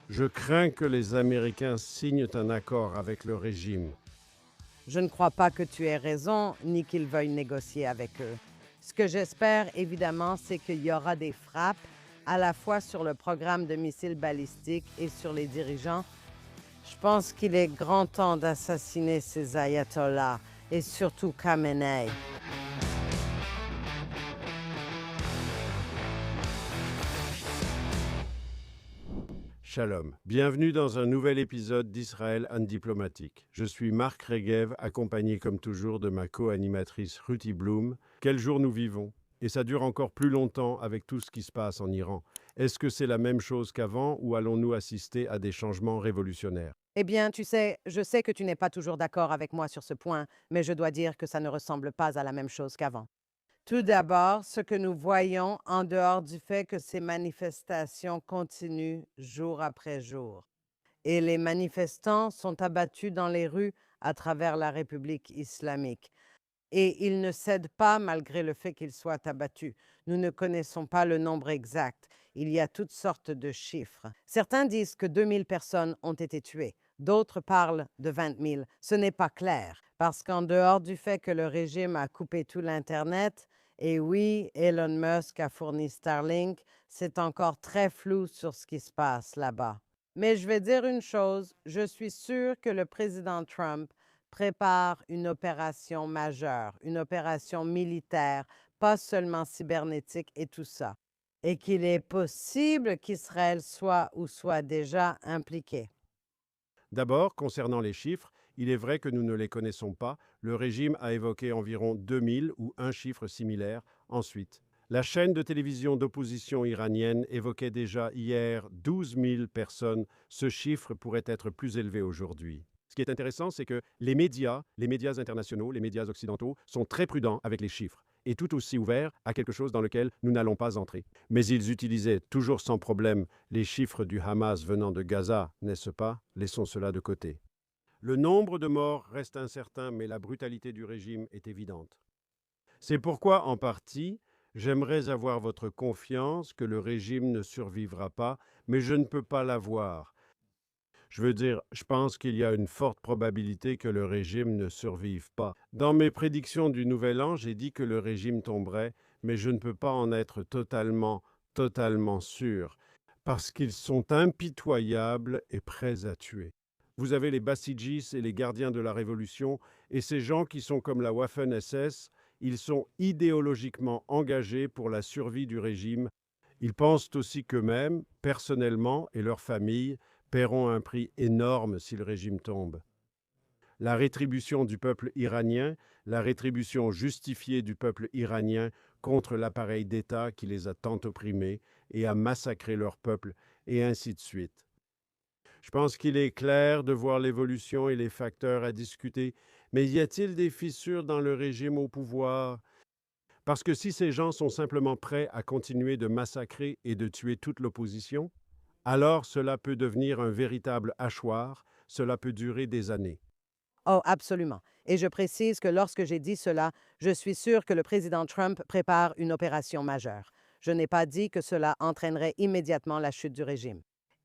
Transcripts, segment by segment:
Je crains que les Américains signent un accord avec le régime. Je ne crois pas que tu aies raison, ni qu'ils veuillent négocier avec eux. Ce que j'espère, évidemment, c'est qu'il y aura des frappes, à la fois sur le programme de missiles balistiques et sur les dirigeants. Je pense qu'il est grand temps d'assassiner ces ayatollahs, et surtout Khamenei. Shalom. Bienvenue dans un nouvel épisode d'Israël Diplomatique. Je suis Marc Regev, accompagné comme toujours de ma co-animatrice Ruthie Bloom. Quel jour nous vivons? Et ça dure encore plus longtemps avec tout ce qui se passe en Iran. Est-ce que c'est la même chose qu'avant ou allons-nous assister à des changements révolutionnaires? Eh bien, tu sais, je sais que tu n'es pas toujours d'accord avec moi sur ce point, mais je dois dire que ça ne ressemble pas à la même chose qu'avant. Tout d'abord, ce que nous voyons en dehors du fait que ces manifestations continuent jour après jour. Et les manifestants sont abattus dans les rues à travers la République islamique. Et ils ne cèdent pas malgré le fait qu'ils soient abattus. Nous ne connaissons pas le nombre exact. Il y a toutes sortes de chiffres. Certains disent que 2000 personnes ont été tuées. D'autres parlent de 20 000. Ce n'est pas clair, parce qu'en dehors du fait que le régime a coupé tout l'Internet, et oui, Elon Musk a fourni Starlink, c'est encore très flou sur ce qui se passe là-bas. Mais je vais dire une chose, je suis sûre que le président Trump prépare une opération majeure, une opération militaire, pas seulement cybernétique et tout ça, et qu'il est possible qu'Israël soit ou soit déjà impliqué. D'abord, concernant les chiffres, il est vrai que nous ne les connaissons pas. Le régime a évoqué environ 2000 ou un chiffre similaire. Ensuite, la chaîne de télévision d'opposition iranienne évoquait déjà hier 12 000 personnes. Ce chiffre pourrait être plus élevé aujourd'hui. Ce qui est intéressant, c'est que les médias internationaux, les médias occidentaux, sont très prudents avec les chiffres et tout aussi ouverts à quelque chose dans lequel nous n'allons pas entrer. Mais ils utilisaient toujours sans problème les chiffres du Hamas venant de Gaza, n'est-ce pas? Laissons cela de côté. Le nombre de morts reste incertain, mais la brutalité du régime est évidente. C'est pourquoi, en partie, j'aimerais avoir votre confiance que le régime ne survivra pas, mais je ne peux pas l'avoir. Je veux dire, je pense qu'il y a une forte probabilité que le régime ne survive pas. Dans mes prédictions du Nouvel An, j'ai dit que le régime tomberait, mais je ne peux pas en être totalement sûr, parce qu'ils sont impitoyables et prêts à tuer. Vous avez les Basijis et les gardiens de la Révolution, et ces gens qui sont comme la Waffen-SS, ils sont idéologiquement engagés pour la survie du régime. Ils pensent aussi qu'eux-mêmes, personnellement, et leurs familles, paieront un prix énorme si le régime tombe. La rétribution du peuple iranien, la rétribution justifiée du peuple iranien contre l'appareil d'État qui les a tant opprimés et a massacré leur peuple, et ainsi de suite. Je pense qu'il est clair de voir l'évolution et les facteurs à discuter, mais y a-t-il des fissures dans le régime au pouvoir? Parce que si ces gens sont simplement prêts à continuer de massacrer et de tuer toute l'opposition, alors cela peut devenir un véritable hachoir, cela peut durer des années. Oh, absolument. Et je précise que lorsque j'ai dit cela, je suis sûre que le président Trump prépare une opération majeure. Je n'ai pas dit que cela entraînerait immédiatement la chute du régime.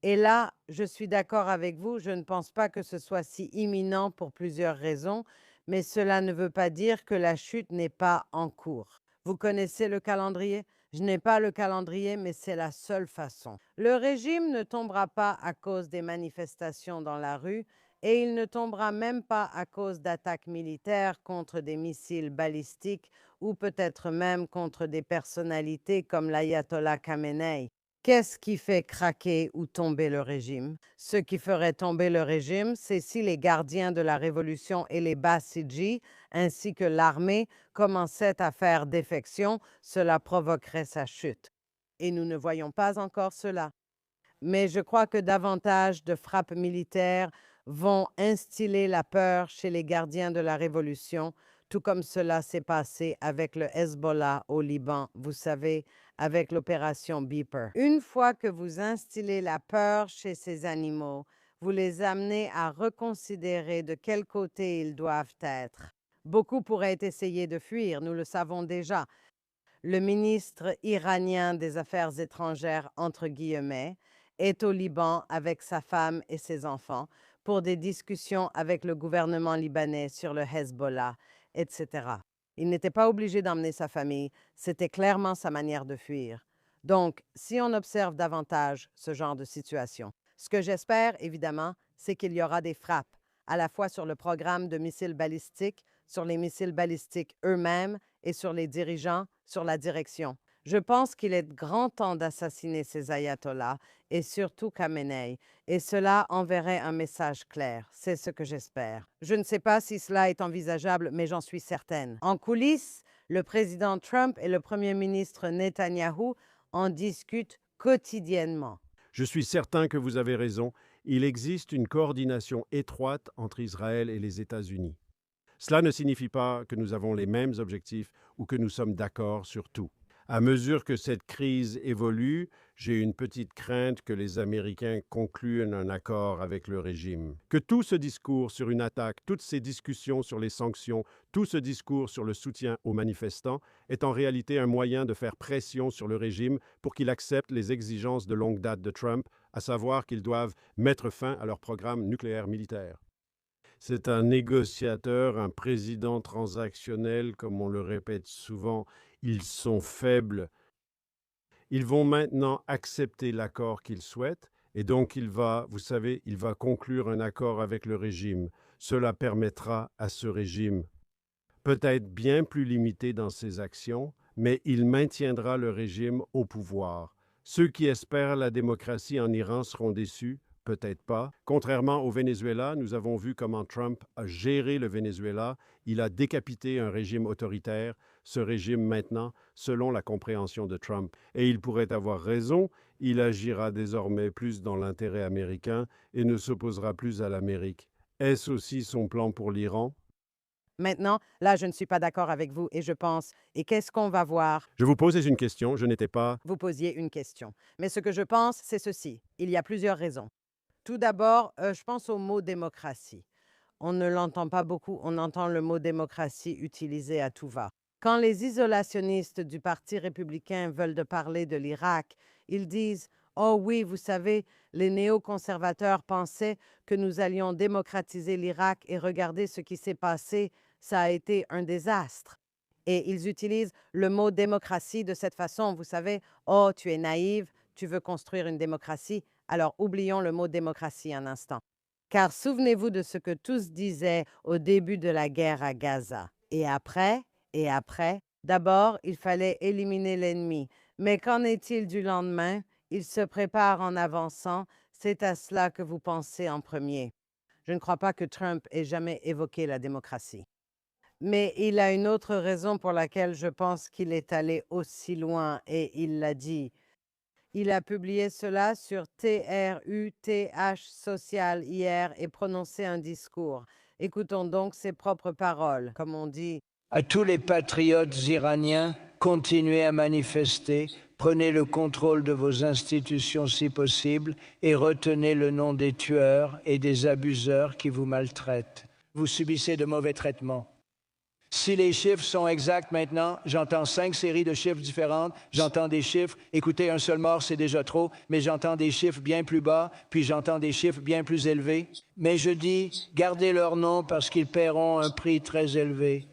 Et là, je suis d'accord avec vous, je ne pense pas que ce soit si imminent pour plusieurs raisons, mais cela ne veut pas dire que la chute n'est pas en cours. Vous connaissez le calendrier? Je n'ai pas le calendrier, mais c'est la seule façon. Le régime ne tombera pas à cause des manifestations dans la rue, et il ne tombera même pas à cause d'attaques militaires contre des missiles balistiques ou peut-être même contre des personnalités comme l'ayatollah Khamenei. Qu'est-ce qui fait craquer ou tomber le régime? Ce qui ferait tomber le régime, c'est si les gardiens de la révolution et les Basiji, ainsi que l'armée, commençaient à faire défection, cela provoquerait sa chute. Et nous ne voyons pas encore cela. Mais je crois que davantage de frappes militaires vont instiller la peur chez les gardiens de la révolution, tout comme cela s'est passé avec le Hezbollah au Liban, vous savez, avec l'opération Beeper. Une fois que vous instillez la peur chez ces animaux, vous les amenez à reconsidérer de quel côté ils doivent être. Beaucoup pourraient essayer de fuir, nous le savons déjà. Le ministre iranien des Affaires étrangères, entre guillemets, est au Liban avec sa femme et ses enfants pour des discussions avec le gouvernement libanais sur le Hezbollah, etc. Il n'était pas obligé d'emmener sa famille, c'était clairement sa manière de fuir. Donc, si on observe davantage ce genre de situation, ce que j'espère, évidemment, c'est qu'il y aura des frappes, à la fois sur le programme de missiles balistiques, sur les missiles balistiques eux-mêmes et sur les dirigeants, sur la direction. Je pense qu'il est grand temps d'assassiner ces ayatollahs et surtout Khamenei, et cela enverrait un message clair. C'est ce que j'espère. Je ne sais pas si cela est envisageable, mais j'en suis certaine. En coulisses, le président Trump et le premier ministre Netanyahou en discutent quotidiennement. Je suis certain que vous avez raison. Il existe une coordination étroite entre Israël et les États-Unis. Cela ne signifie pas que nous avons les mêmes objectifs ou que nous sommes d'accord sur tout. À mesure que cette crise évolue, j'ai une petite crainte que les Américains concluent un accord avec le régime. Que tout ce discours sur une attaque, toutes ces discussions sur les sanctions, tout ce discours sur le soutien aux manifestants est en réalité un moyen de faire pression sur le régime pour qu'il accepte les exigences de longue date de Trump, à savoir qu'ils doivent mettre fin à leur programme nucléaire militaire. C'est un négociateur, un président transactionnel, comme on le répète souvent. Ils sont faibles. Ils vont maintenant accepter l'accord qu'ils souhaitent et donc vous savez, il va conclure un accord avec le régime. Cela permettra à ce régime, peut-être bien plus limité dans ses actions, mais il maintiendra le régime au pouvoir. Ceux qui espèrent la démocratie en Iran seront déçus, peut-être pas. Contrairement au Venezuela, nous avons vu comment Trump a géré le Venezuela. Il a décapité un régime autoritaire, ce régime maintenant, selon la compréhension de Trump. Et il pourrait avoir raison, il agira désormais plus dans l'intérêt américain et ne s'opposera plus à l'Amérique. Est-ce aussi son plan pour l'Iran? Maintenant, là, je ne suis pas d'accord avec vous et je pense, et qu'est-ce qu'on va voir? Je vous posais une question, je n'étais pas... Vous posiez une question. Mais ce que je pense, c'est ceci. Il y a plusieurs raisons. Tout d'abord, je pense au mot démocratie. On ne l'entend pas beaucoup, on entend le mot démocratie utilisé à tout va. Quand les isolationnistes du Parti républicain veulent de parler de l'Irak, ils disent: oh oui, vous savez, les néoconservateurs pensaient que nous allions démocratiser l'Irak et regardez ce qui s'est passé, ça a été un désastre. Et ils utilisent le mot démocratie de cette façon, vous savez, oh, tu es naïve, tu veux construire une démocratie, alors oublions le mot démocratie un instant. Car souvenez-vous de ce que tous disaient au début de la guerre à Gaza. Et après, d'abord, il fallait éliminer l'ennemi. Mais qu'en est-il du lendemain? Il se prépare en avançant. C'est à cela que vous pensez en premier. Je ne crois pas que Trump ait jamais évoqué la démocratie. Mais il a une autre raison pour laquelle je pense qu'il est allé aussi loin et il l'a dit. Il a publié cela sur TRUTH Social hier et prononcé un discours. Écoutons donc ses propres paroles, comme on dit. À tous les patriotes iraniens, continuez à manifester, prenez le contrôle de vos institutions si possible et retenez le nom des tueurs et des abuseurs qui vous maltraitent. Vous subissez de mauvais traitements. Si les chiffres sont exacts maintenant, j'entends 5 séries de chiffres différentes, j'entends des chiffres, écoutez, un seul mort, c'est déjà trop, mais j'entends des chiffres bien plus bas, puis j'entends des chiffres bien plus élevés. Mais je dis, gardez leur nom parce qu'ils paieront un prix très élevé.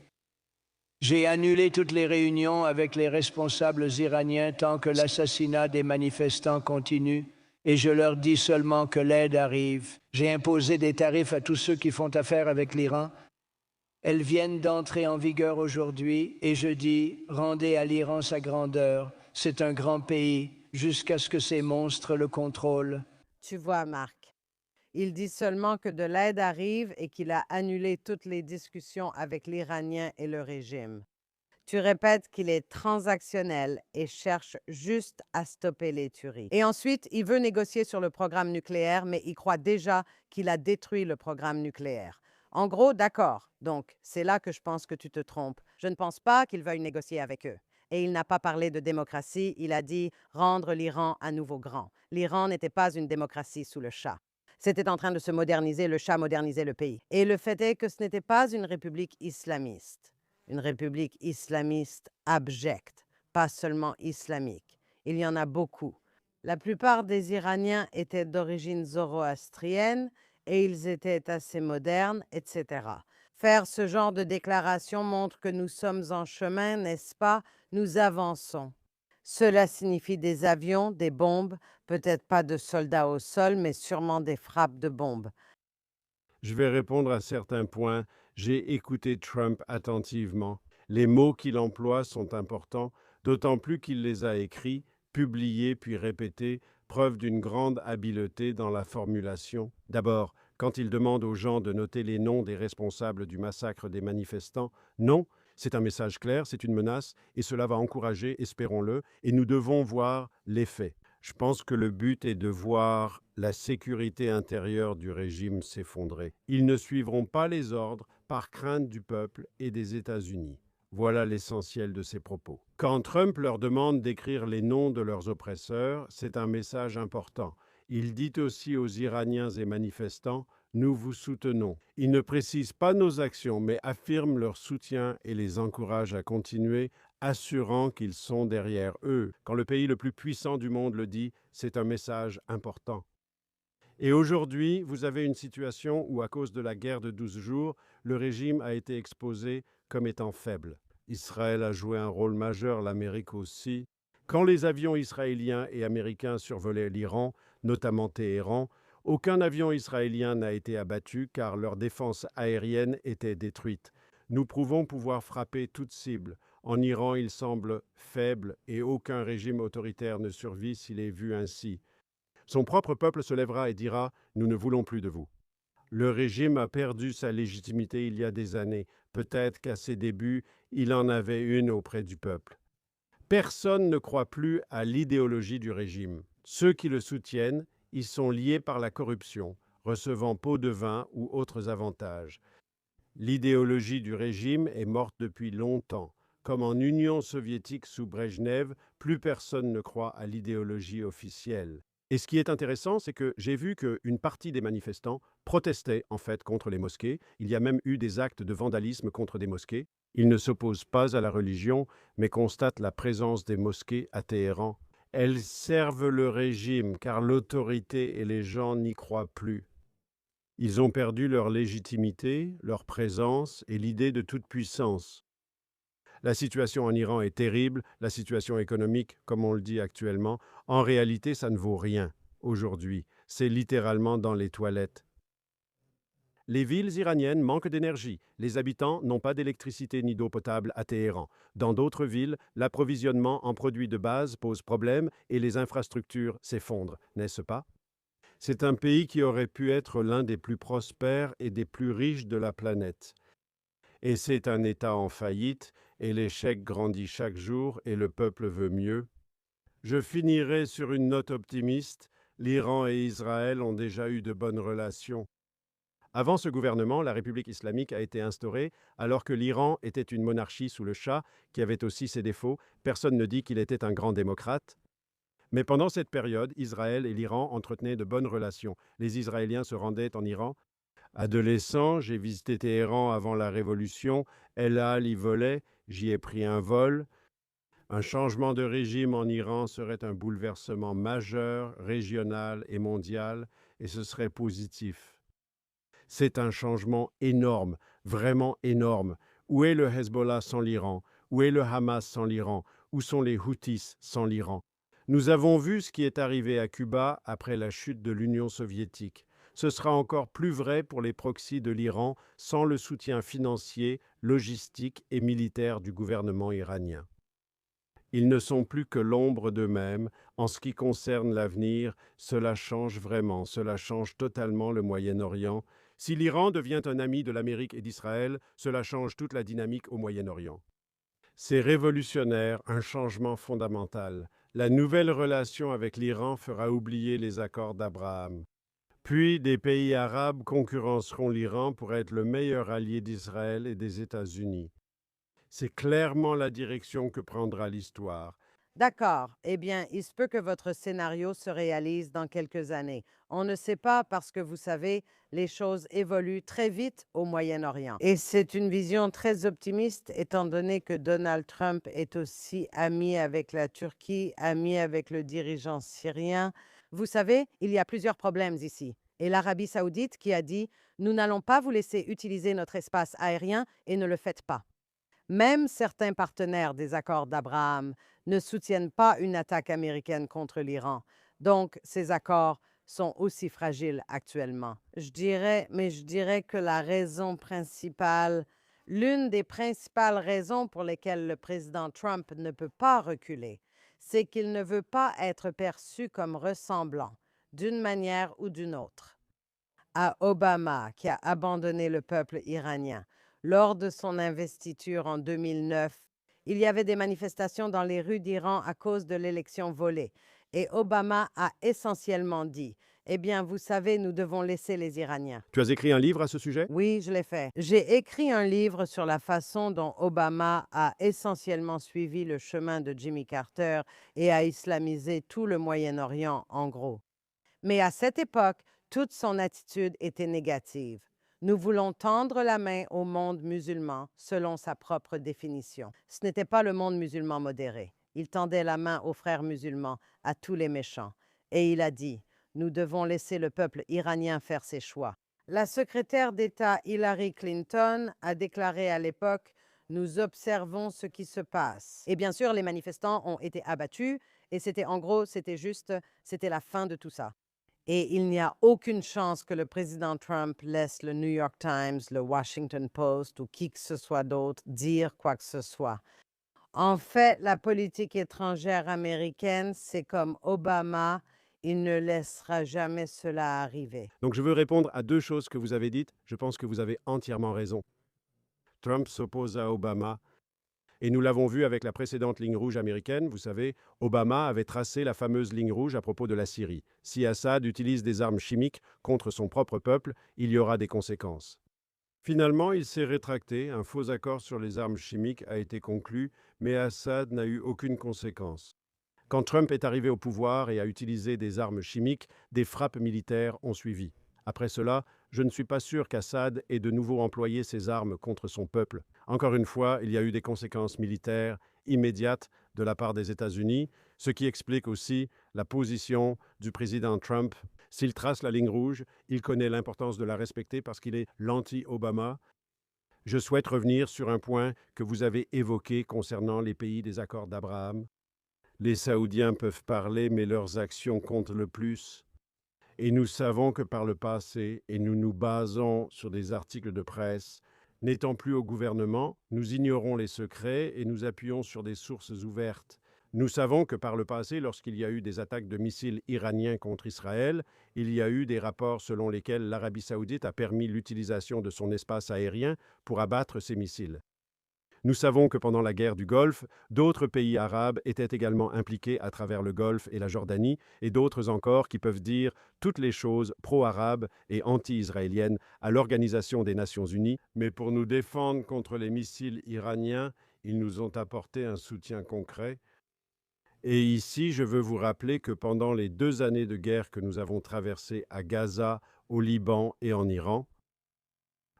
J'ai annulé toutes les réunions avec les responsables iraniens tant que l'assassinat des manifestants continue, et je leur dis seulement que l'aide arrive. J'ai imposé des tarifs à tous ceux qui font affaire avec l'Iran. Elles viennent d'entrer en vigueur aujourd'hui et je dis, rendez à l'Iran sa grandeur. C'est un grand pays jusqu'à ce que ces monstres le contrôlent. Tu vois, Marc, il dit seulement que de l'aide arrive et qu'il a annulé toutes les discussions avec l'Iranien et le régime. Tu répètes qu'il est transactionnel et cherche juste à stopper les tueries. Et ensuite, il veut négocier sur le programme nucléaire, mais il croit déjà qu'il a détruit le programme nucléaire. En gros, d'accord. Donc, c'est là que je pense que tu te trompes. Je ne pense pas qu'il veuille négocier avec eux. Et il n'a pas parlé de démocratie, il a dit rendre l'Iran à nouveau grand. L'Iran n'était pas une démocratie sous le Shah. C'était en train de se moderniser, le Shah modernisait le pays. Et le fait est que ce n'était pas une république islamiste. Une république islamiste abjecte, pas seulement islamique. Il y en a beaucoup. La plupart des Iraniens étaient d'origine zoroastrienne et ils étaient assez modernes, etc. Faire ce genre de déclaration montre que nous sommes en chemin, n'est-ce pas? Nous avançons. Cela signifie des avions, des bombes, peut-être pas de soldats au sol, mais sûrement des frappes de bombes. Je vais répondre à certains points. J'ai écouté Trump attentivement. Les mots qu'il emploie sont importants, d'autant plus qu'il les a écrits, publiés puis répétés, preuve d'une grande habileté dans la formulation. D'abord, quand il demande aux gens de noter les noms des responsables du massacre des manifestants, non, c'est un message clair, c'est une menace, et cela va encourager, espérons-le, et nous devons voir les faits. Je pense que le but est de voir la sécurité intérieure du régime s'effondrer. Ils ne suivront pas les ordres par crainte du peuple et des États-Unis. Voilà l'essentiel de ses propos. Quand Trump leur demande d'écrire les noms de leurs oppresseurs, c'est un message important. Il dit aussi aux Iraniens et manifestants: nous vous soutenons. Il ne précise pas nos actions, mais affirme leur soutien et les encourage à continuer, assurant qu'ils sont derrière eux. Quand le pays le plus puissant du monde le dit, c'est un message important. Et aujourd'hui, vous avez une situation où, à cause de la guerre de 12 jours, le régime a été exposé comme étant faible. Israël a joué un rôle majeur, l'Amérique aussi. Quand les avions israéliens et américains survolaient l'Iran, notamment Téhéran, aucun avion israélien n'a été abattu car leur défense aérienne était détruite. Nous prouvons pouvoir frapper toute cible. En Iran, il semble faible et aucun régime autoritaire ne survit s'il est vu ainsi. Son propre peuple se lèvera et dira: nous ne voulons plus de vous. Le régime a perdu sa légitimité il y a des années. Peut-être qu'à ses débuts, il en avait une auprès du peuple. Personne ne croit plus à l'idéologie du régime. Ceux qui le soutiennent y sont liés par la corruption, recevant pots de vin ou autres avantages. L'idéologie du régime est morte depuis longtemps. Comme en Union soviétique sous Brejnev, plus personne ne croit à l'idéologie officielle. Et ce qui est intéressant, c'est que j'ai vu qu'une partie des manifestants protestaient en fait contre les mosquées. Il y a même eu des actes de vandalisme contre des mosquées. Ils ne s'opposent pas à la religion, mais constatent la présence des mosquées à Téhéran. Elles servent le régime car l'autorité et les gens n'y croient plus. Ils ont perdu leur légitimité, leur présence et l'idée de toute puissance. La situation en Iran est terrible, la situation économique, comme on le dit actuellement. En réalité, ça ne vaut rien aujourd'hui. C'est littéralement dans les toilettes. Les villes iraniennes manquent d'énergie. Les habitants n'ont pas d'électricité ni d'eau potable à Téhéran. Dans d'autres villes, l'approvisionnement en produits de base pose problème et les infrastructures s'effondrent, n'est-ce pas? C'est un pays qui aurait pu être l'un des plus prospères et des plus riches de la planète. Et c'est un État en faillite, et l'échec grandit chaque jour, et le peuple veut mieux. Je finirai sur une note optimiste. L'Iran et Israël ont déjà eu de bonnes relations. Avant ce gouvernement, la République islamique a été instaurée, alors que l'Iran était une monarchie sous le Shah, qui avait aussi ses défauts. Personne ne dit qu'il était un grand démocrate. Mais pendant cette période, Israël et l'Iran entretenaient de bonnes relations. Les Israéliens se rendaient en Iran. Adolescent, j'ai visité Téhéran avant la Révolution. El Al y volait, j'y ai pris un vol. Un changement de régime en Iran serait un bouleversement majeur, régional et mondial, et ce serait positif. C'est un changement énorme, vraiment énorme. Où est le Hezbollah sans l'Iran? Où est le Hamas sans l'Iran? Où sont les Houthis sans l'Iran? Nous avons vu ce qui est arrivé à Cuba après la chute de l'Union soviétique. Ce sera encore plus vrai pour les proxys de l'Iran sans le soutien financier, logistique et militaire du gouvernement iranien. Ils ne sont plus que l'ombre d'eux-mêmes. En ce qui concerne l'avenir, cela change vraiment, cela change totalement le Moyen-Orient. Si l'Iran devient un ami de l'Amérique et d'Israël, cela change toute la dynamique au Moyen-Orient. C'est révolutionnaire, un changement fondamental. La nouvelle relation avec l'Iran fera oublier les accords d'Abraham. Puis des pays arabes concurrenceront l'Iran pour être le meilleur allié d'Israël et des États-Unis. C'est clairement la direction que prendra l'histoire. D'accord. Eh bien, il se peut que votre scénario se réalise dans quelques années. On ne sait pas parce que vous savez, les choses évoluent très vite au Moyen-Orient. Et c'est une vision très optimiste étant donné que Donald Trump est aussi ami avec la Turquie, ami avec le dirigeant syrien. Vous savez, il y a plusieurs problèmes ici. Et l'Arabie saoudite qui a dit, nous n'allons pas vous laisser utiliser notre espace aérien et ne le faites pas. Même certains partenaires des accords d'Abraham ne soutiennent pas une attaque américaine contre l'Iran. Donc, ces accords sont aussi fragiles actuellement. Je dirais que la raison principale, l'une des principales raisons pour lesquelles le président Trump ne peut pas reculer, c'est qu'il ne veut pas être perçu comme ressemblant, d'une manière ou d'une autre, à Obama, qui a abandonné le peuple iranien. Lors de son investiture en 2009, il y avait des manifestations dans les rues d'Iran à cause de l'élection volée. Et Obama a essentiellement dit, eh bien, vous savez, nous devons laisser les Iraniens. Tu as écrit un livre à ce sujet? Oui, je l'ai fait. J'ai écrit un livre sur la façon dont Obama a essentiellement suivi le chemin de Jimmy Carter et a islamisé tout le Moyen-Orient, en gros. Mais à cette époque, toute son attitude était négative. Nous voulons tendre la main au monde musulman selon sa propre définition. Ce n'était pas le monde musulman modéré. Il tendait la main aux frères musulmans, à tous les méchants. Et il a dit, nous devons laisser le peuple iranien faire ses choix. La secrétaire d'État Hillary Clinton a déclaré à l'époque, nous observons ce qui se passe. Et bien sûr, les manifestants ont été abattus et c'était en gros, c'était la fin de tout ça. Et il n'y a aucune chance que le président Trump laisse le New York Times, le Washington Post ou qui que ce soit d'autre dire quoi que ce soit. En fait, la politique étrangère américaine, c'est comme Obama, il ne laissera jamais cela arriver. Donc je veux répondre à deux choses que vous avez dites. Je pense que vous avez entièrement raison. Trump s'oppose à Obama. Et nous l'avons vu avec la précédente ligne rouge américaine. Vous savez, Obama avait tracé la fameuse ligne rouge à propos de la Syrie. Si Assad utilise des armes chimiques contre son propre peuple, il y aura des conséquences. Finalement, il s'est rétracté. Un faux accord sur les armes chimiques a été conclu, mais Assad n'a eu aucune conséquence. Quand Trump est arrivé au pouvoir et a utilisé des armes chimiques, des frappes militaires ont suivi. Après cela, je ne suis pas sûr qu'Assad ait de nouveau employé ses armes contre son peuple. Encore une fois, il y a eu des conséquences militaires immédiates de la part des États-Unis, ce qui explique aussi la position du président Trump. S'il trace la ligne rouge, il connaît l'importance de la respecter parce qu'il est l'anti-Obama. Je souhaite revenir sur un point que vous avez évoqué concernant les pays des accords d'Abraham. Les Saoudiens peuvent parler, mais leurs actions comptent le plus. Et nous savons que par le passé, et nous nous basons sur des articles de presse, n'étant plus au gouvernement, nous ignorons les secrets et nous appuyons sur des sources ouvertes. Nous savons que par le passé, lorsqu'il y a eu des attaques de missiles iraniens contre Israël, il y a eu des rapports selon lesquels l'Arabie saoudite a permis l'utilisation de son espace aérien pour abattre ces missiles. Nous savons que pendant la guerre du Golfe, d'autres pays arabes étaient également impliqués à travers le Golfe et la Jordanie, et d'autres encore qui peuvent dire toutes les choses pro-arabes et anti-israéliennes à l'Organisation des Nations Unies. Mais pour nous défendre contre les missiles iraniens, ils nous ont apporté un soutien concret. Et ici, je veux vous rappeler que pendant les 2 années de guerre que nous avons traversées à Gaza, au Liban et en Iran,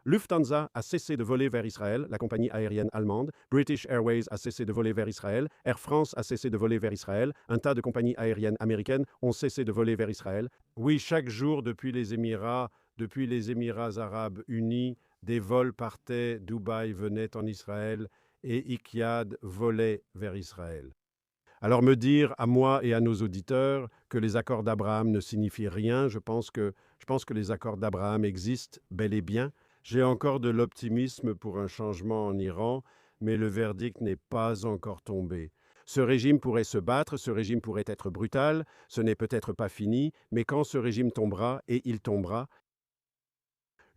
Lufthansa a cessé de voler vers Israël, la compagnie aérienne allemande. British Airways a cessé de voler vers Israël. Air France a cessé de voler vers Israël. Un tas de compagnies aériennes américaines ont cessé de voler vers Israël. Oui, chaque jour depuis les Émirats arabes unis, des vols partaient, Dubaï venait en Israël et Etihad volait vers Israël. Alors me dire à moi et à nos auditeurs que les accords d'Abraham ne signifient rien, je pense que les accords d'Abraham existent bel et bien. J'ai encore de l'optimisme pour un changement en Iran, mais le verdict n'est pas encore tombé. Ce régime pourrait se battre, ce régime pourrait être brutal, ce n'est peut-être pas fini, mais quand ce régime tombera, et il tombera,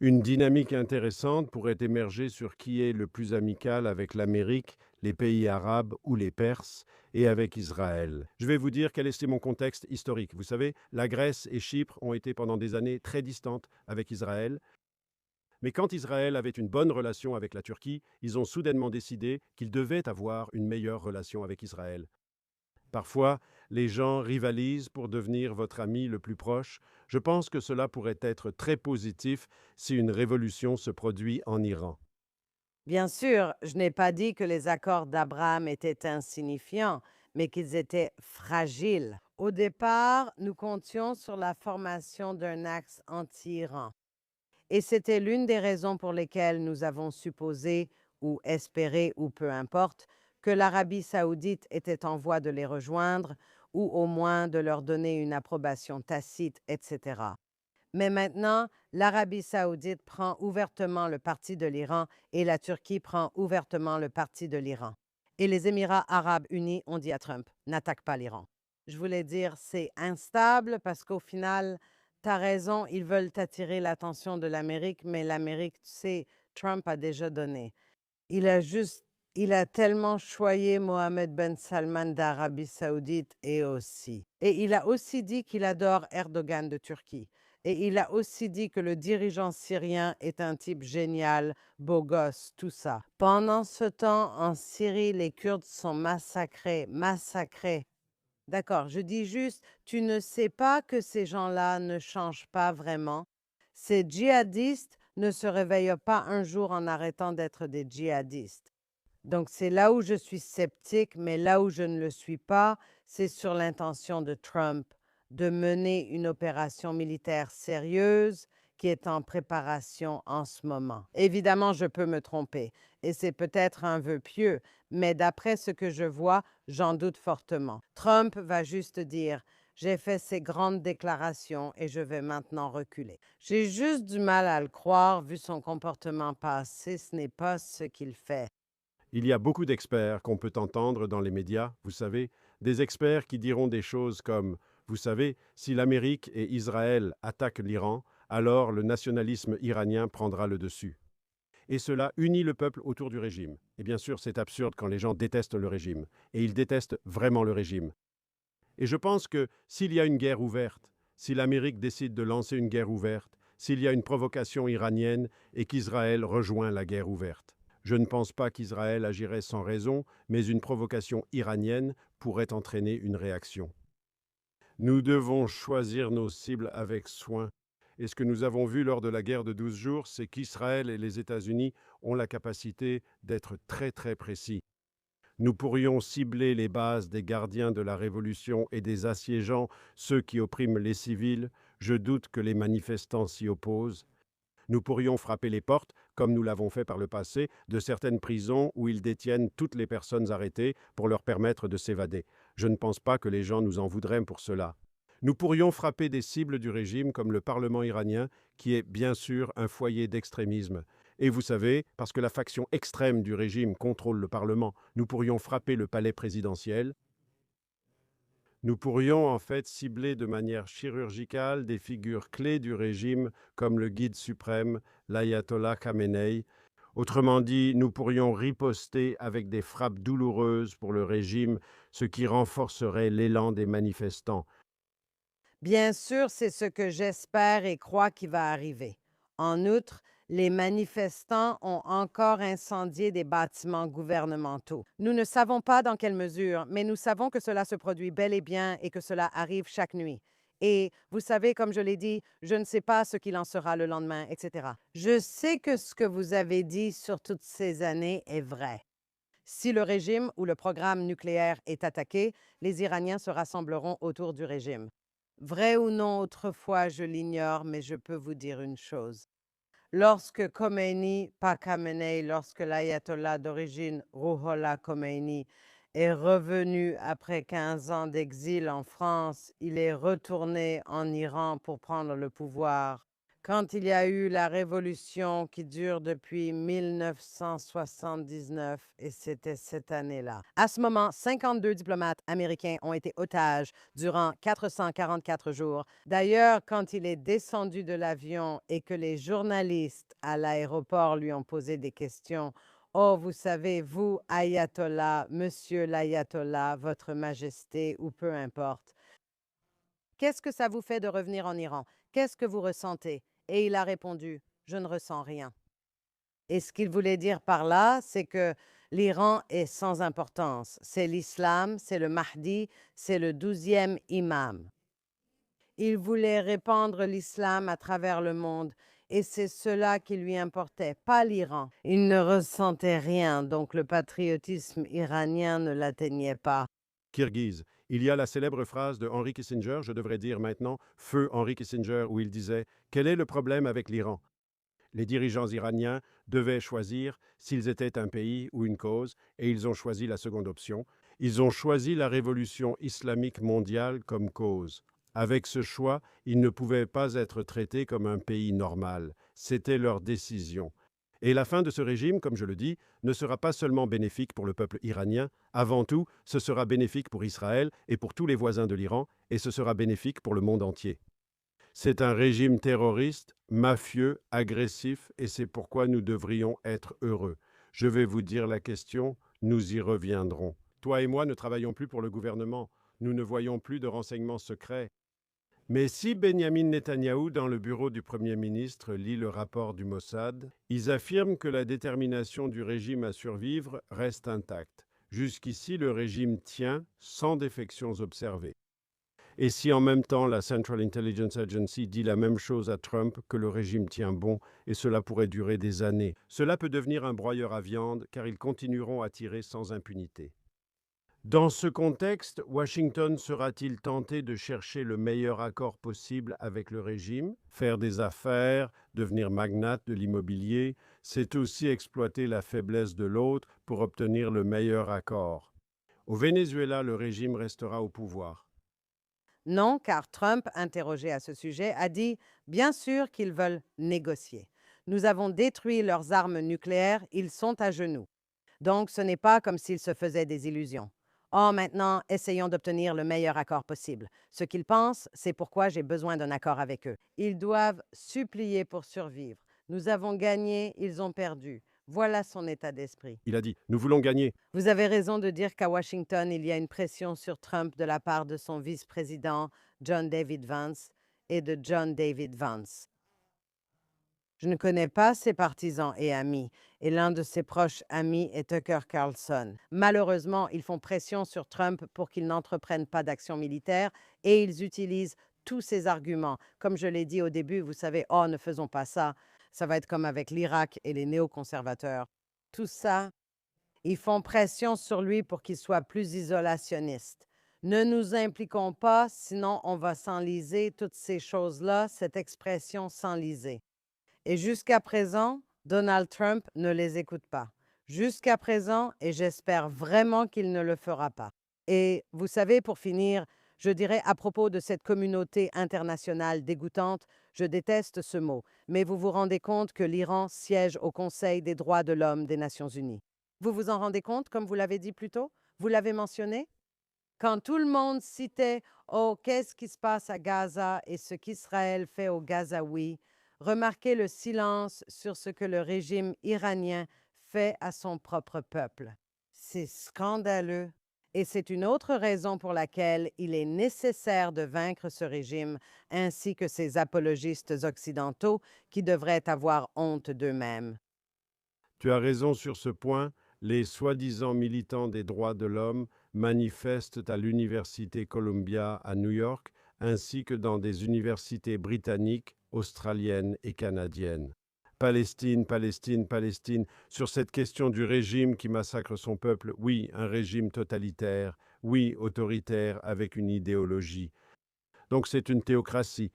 une dynamique intéressante pourrait émerger sur qui est le plus amical avec l'Amérique, les pays arabes ou les Perses, et avec Israël. Je vais vous dire quel était mon contexte historique. Vous savez, la Grèce et Chypre ont été pendant des années très distantes avec Israël. Mais quand Israël avait une bonne relation avec la Turquie, ils ont soudainement décidé qu'ils devaient avoir une meilleure relation avec Israël. Parfois, les gens rivalisent pour devenir votre ami le plus proche. Je pense que cela pourrait être très positif si une révolution se produit en Iran. Bien sûr, je n'ai pas dit que les accords d'Abraham étaient insignifiants, mais qu'ils étaient fragiles. Au départ, nous comptions sur la formation d'un axe anti-Iran. Et c'était l'une des raisons pour lesquelles nous avons supposé, ou espéré, ou peu importe, que l'Arabie saoudite était en voie de les rejoindre, ou au moins de leur donner une approbation tacite, etc. Mais maintenant, l'Arabie saoudite prend ouvertement le parti de l'Iran et la Turquie prend ouvertement le parti de l'Iran. Et les Émirats arabes unis ont dit à Trump, n'attaque pas l'Iran. Je voulais dire, c'est instable parce qu'au final, tu as raison, ils veulent attirer l'attention de l'Amérique, mais l'Amérique, tu sais, Trump a déjà donné. Il a juste, il a tellement choyé Mohammed Ben Salman d'Arabie saoudite et aussi. Et il a aussi dit qu'il adore Erdogan de Turquie. Et il a aussi dit que le dirigeant syrien est un type génial, beau gosse, tout ça. Pendant ce temps, en Syrie, les Kurdes sont massacrés, massacrés. D'accord, je dis juste, tu ne sais pas que ces gens-là ne changent pas vraiment. Ces djihadistes ne se réveillent pas un jour en arrêtant d'être des djihadistes. Donc c'est là où je suis sceptique, mais là où je ne le suis pas, c'est sur l'intention de Trump de mener une opération militaire sérieuse qui est en préparation en ce moment. Évidemment, je peux me tromper et c'est peut-être un vœu pieux, mais d'après ce que je vois, j'en doute fortement. Trump va juste dire: j'ai fait ces grandes déclarations et je vais maintenant reculer. J'ai juste du mal à le croire vu son comportement passé, ce n'est pas ce qu'il fait. Il y a beaucoup d'experts qu'on peut entendre dans les médias, vous savez, des experts qui diront des choses comme, vous savez, si l'Amérique et Israël attaquent l'Iran, alors le nationalisme iranien prendra le dessus. Et cela unit le peuple autour du régime. Et bien sûr, c'est absurde quand les gens détestent le régime. Et ils détestent vraiment le régime. Et je pense que s'il y a une guerre ouverte, si l'Amérique décide de lancer une guerre ouverte, s'il y a une provocation iranienne et qu'Israël rejoint la guerre ouverte, je ne pense pas qu'Israël agirait sans raison, mais une provocation iranienne pourrait entraîner une réaction. Nous devons choisir nos cibles avec soin. Et ce que nous avons vu lors de la guerre de 12 jours, c'est qu'Israël et les États-Unis ont la capacité d'être très très précis. Nous pourrions cibler les bases des gardiens de la Révolution et des assiégeants, ceux qui oppriment les civils. Je doute que les manifestants s'y opposent. Nous pourrions frapper les portes, comme nous l'avons fait par le passé, de certaines prisons où ils détiennent toutes les personnes arrêtées pour leur permettre de s'évader. Je ne pense pas que les gens nous en voudraient pour cela. Nous pourrions frapper des cibles du régime comme le Parlement iranien, qui est bien sûr un foyer d'extrémisme. Et vous savez, parce que la faction extrême du régime contrôle le Parlement, nous pourrions frapper le palais présidentiel. Nous pourrions en fait cibler de manière chirurgicale des figures clés du régime comme le guide suprême, l'ayatollah Khamenei. Autrement dit, nous pourrions riposter avec des frappes douloureuses pour le régime, ce qui renforcerait l'élan des manifestants. Bien sûr, c'est ce que j'espère et crois qui va arriver. En outre, les manifestants ont encore incendié des bâtiments gouvernementaux. Nous ne savons pas dans quelle mesure, mais nous savons que cela se produit bel et bien et que cela arrive chaque nuit. Et vous savez, comme je l'ai dit, je ne sais pas ce qu'il en sera le lendemain, etc. Je sais que ce que vous avez dit sur toutes ces années est vrai. Si le régime ou le programme nucléaire est attaqué, les Iraniens se rassembleront autour du régime. Vrai ou non, autrefois, je l'ignore, mais je peux vous dire une chose. Lorsque Khomeini, pas Khamenei, lorsque l'ayatollah d'origine Rouhollah Khomeini est revenu après 15 ans d'exil en France, il est retourné en Iran pour prendre le pouvoir. Quand il y a eu la révolution qui dure depuis 1979, et c'était cette année-là. À ce moment, 52 diplomates américains ont été otages durant 444 jours. D'ailleurs, quand il est descendu de l'avion et que les journalistes à l'aéroport lui ont posé des questions, oh, vous savez, vous, ayatollah, monsieur l'ayatollah, votre majesté, ou peu importe, qu'est-ce que ça vous fait de revenir en Iran? Qu'est-ce que vous ressentez? Et il a répondu: je ne ressens rien. Et ce qu'il voulait dire par là, c'est que L'Iran est sans importance. C'est l'islam, c'est le Mahdi, c'est le 12e imam. Il voulait répandre l'islam à travers le monde et c'est cela qui lui importait, pas l'Iran. Il ne ressentait rien, donc le patriotisme iranien ne l'atteignait pas. Kirghiz. Il y a la célèbre phrase de Henry Kissinger, je devrais dire maintenant feu Henry Kissinger, où il disait « Quel est le problème avec l'Iran ?» Les dirigeants iraniens devaient choisir s'ils étaient un pays ou une cause, et ils ont choisi la seconde option. Ils ont choisi la révolution islamique mondiale comme cause. Avec ce choix, ils ne pouvaient pas être traités comme un pays normal. C'était leur décision. Et la fin de ce régime, comme je le dis, ne sera pas seulement bénéfique pour le peuple iranien, avant tout, ce sera bénéfique pour Israël et pour tous les voisins de l'Iran, et ce sera bénéfique pour le monde entier. C'est un régime terroriste, mafieux, agressif, et c'est pourquoi nous devrions être heureux. Je vais vous dire la question, nous y reviendrons. Toi et moi ne travaillons plus pour le gouvernement, nous ne voyons plus de renseignements secrets. Mais si Benyamin Netanyahou, dans le bureau du Premier ministre, lit le rapport du Mossad, ils affirment que la détermination du régime à survivre reste intacte. Jusqu'ici, le régime tient sans défections observées. Et si en même temps la Central Intelligence Agency dit la même chose à Trump, que le régime tient bon et cela pourrait durer des années, cela peut devenir un broyeur à viande car ils continueront à tirer sans impunité. Dans ce contexte, Washington sera-t-il tenté de chercher le meilleur accord possible avec le régime? Faire des affaires, devenir magnate de l'immobilier, c'est aussi exploiter la faiblesse de l'autre pour obtenir le meilleur accord. Au Venezuela, le régime restera au pouvoir. Non, car Trump, interrogé à ce sujet, a dit bien sûr qu'ils veulent négocier. Nous avons détruit leurs armes nucléaires, ils sont à genoux. Donc ce n'est pas comme s'ils se faisaient des illusions. Oh, maintenant, essayons d'obtenir le meilleur accord possible. Ce qu'ils pensent, c'est pourquoi j'ai besoin d'un accord avec eux. Ils doivent supplier pour survivre. Nous avons gagné, ils ont perdu. Voilà son état d'esprit. Il a dit « Nous voulons gagner ». Vous avez raison de dire qu'à Washington, il y a une pression sur Trump de la part de son vice-président John David Vance et de John David Vance. Je ne connais pas ses partisans et amis, et l'un de ses proches amis est Tucker Carlson. Malheureusement, ils font pression sur Trump pour qu'il n'entreprenne pas d'action militaire et ils utilisent tous ces arguments. Comme je l'ai dit au début, vous savez, oh, ne faisons pas ça. Ça va être comme avec l'Irak et les néoconservateurs. Tout ça, ils font pression sur lui pour qu'il soit plus isolationniste. Ne nous impliquons pas, sinon on va s'enliser. Toutes ces choses-là, cette expression s'enliser. Et jusqu'à présent, Donald Trump ne les écoute pas. Jusqu'à présent, et j'espère vraiment qu'il ne le fera pas. Et vous savez, pour finir, je dirais à propos de cette communauté internationale dégoûtante, je déteste ce mot, mais vous vous rendez compte que l'Iran siège au Conseil des droits de l'homme des Nations unies. Vous vous en rendez compte, comme vous l'avez dit plus tôt? Vous l'avez mentionné? Quand tout le monde citait « Oh, qu'est-ce qui se passe à Gaza et ce qu'Israël fait aux Gazaouis », remarquez le silence sur ce que le régime iranien fait à son propre peuple. C'est scandaleux. Et c'est une autre raison pour laquelle il est nécessaire de vaincre ce régime ainsi que ses apologistes occidentaux qui devraient avoir honte d'eux-mêmes. Tu as raison sur ce point. Les soi-disant militants des droits de l'homme manifestent à l'Université Columbia à New York, ainsi que dans des universités britanniques, australiennes et canadiennes. Palestine, Palestine, Palestine, sur cette question du régime qui massacre son peuple, oui, un régime totalitaire, oui, autoritaire, avec une idéologie. Donc c'est une théocratie,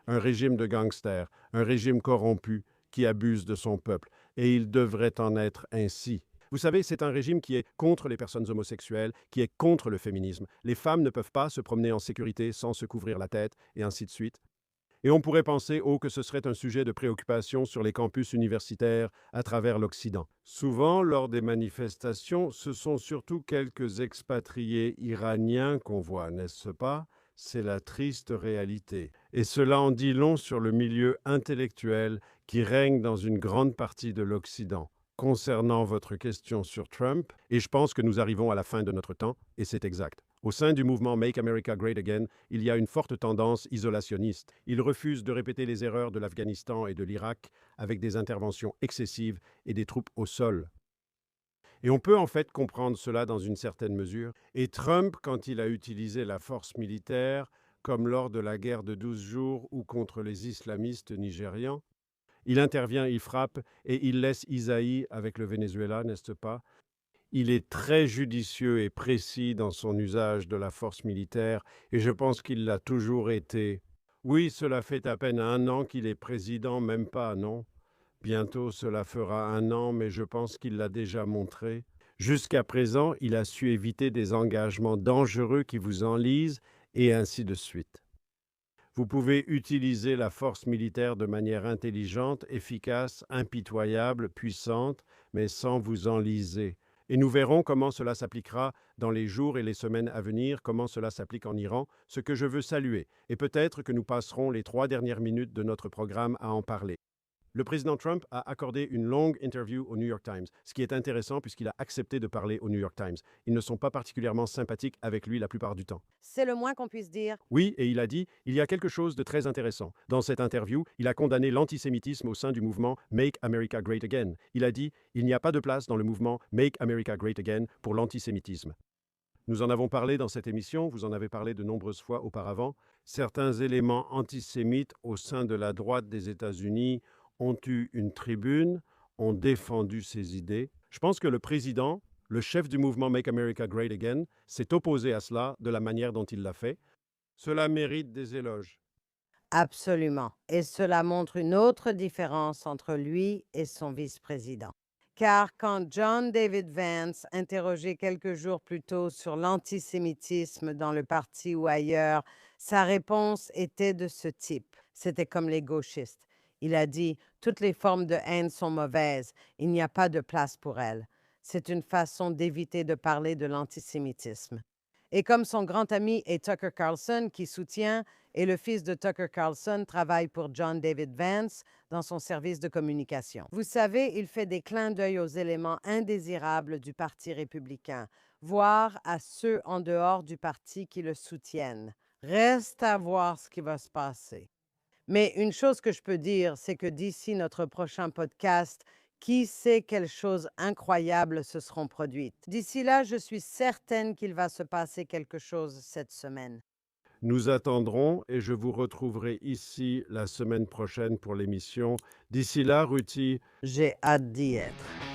un régime de gangsters, un régime corrompu qui abuse de son peuple. Et il devrait en être ainsi. Vous savez, c'est un régime qui est contre les personnes homosexuelles, qui est contre le féminisme. Les femmes ne peuvent pas se promener en sécurité sans se couvrir la tête, et ainsi de suite. Et on pourrait penser, que ce serait un sujet de préoccupation sur les campus universitaires à travers l'Occident. Souvent, lors des manifestations, ce sont surtout quelques expatriés iraniens qu'on voit, n'est-ce pas? C'est la triste réalité. Et cela en dit long sur le milieu intellectuel qui règne dans une grande partie de l'Occident. Concernant votre question sur Trump, et je pense que nous arrivons à la fin de notre temps, et c'est exact. Au sein du mouvement Make America Great Again, il y a une forte tendance isolationniste. Il refuse de répéter les erreurs de l'Afghanistan et de l'Irak avec des interventions excessives et des troupes au sol. Et on peut en fait comprendre cela dans une certaine mesure. Et Trump, quand il a utilisé la force militaire, comme lors de la guerre de 12 jours ou contre les islamistes nigérians, il intervient, il frappe et il laisse Isaïe avec le Venezuela, n'est-ce pas? Il est très judicieux et précis dans son usage de la force militaire et je pense qu'il l'a toujours été. Oui, cela fait à peine 1 an qu'il est président, même pas, non? Bientôt cela fera 1 an, mais je pense qu'il l'a déjà montré. Jusqu'à présent, il a su éviter des engagements dangereux qui vous enlisent et ainsi de suite. Vous pouvez utiliser la force militaire de manière intelligente, efficace, impitoyable, puissante, mais sans vous enliser. Et nous verrons comment cela s'appliquera dans les jours et les semaines à venir, comment cela s'applique en Iran, ce que je veux saluer. Et peut-être que nous passerons les 3 dernières minutes de notre programme à en parler. Le président Trump a accordé une longue interview au New York Times, ce qui est intéressant puisqu'il a accepté de parler au New York Times. Ils ne sont pas particulièrement sympathiques avec lui la plupart du temps. C'est le moins qu'on puisse dire. Oui, et il a dit, il y a quelque chose de très intéressant. Dans cette interview, il a condamné l'antisémitisme au sein du mouvement Make America Great Again. Il a dit, il n'y a pas de place dans le mouvement Make America Great Again pour l'antisémitisme. Nous en avons parlé dans cette émission, vous en avez parlé de nombreuses fois auparavant. Certains éléments antisémites au sein de la droite des États-Unis ont eu une tribune, ont défendu ces idées. Je pense que le président, le chef du mouvement Make America Great Again, s'est opposé à cela de la manière dont il l'a fait. Cela mérite des éloges. Absolument. Et cela montre une autre différence entre lui et son vice-président. Car quand John David Vance, interrogé quelques jours plus tôt sur l'antisémitisme dans le parti ou ailleurs, sa réponse était de ce type. C'était comme les gauchistes. Il a dit, toutes les formes de haine sont mauvaises, il n'y a pas de place pour elles. C'est une façon d'éviter de parler de l'antisémitisme. Et comme son grand ami est Tucker Carlson, qui soutient, et le fils de Tucker Carlson travaille pour John David Vance dans son service de communication. Vous savez, il fait des clins d'œil aux éléments indésirables du Parti républicain, voire à ceux en dehors du parti qui le soutiennent. Reste à voir ce qui va se passer. Mais une chose que je peux dire, c'est que d'ici notre prochain podcast, qui sait quelles choses incroyables se seront produites. D'ici là, je suis certaine qu'il va se passer quelque chose cette semaine. Nous attendrons et je vous retrouverai ici la semaine prochaine pour l'émission. D'ici là, Ruthie, J'ai hâte d'y être.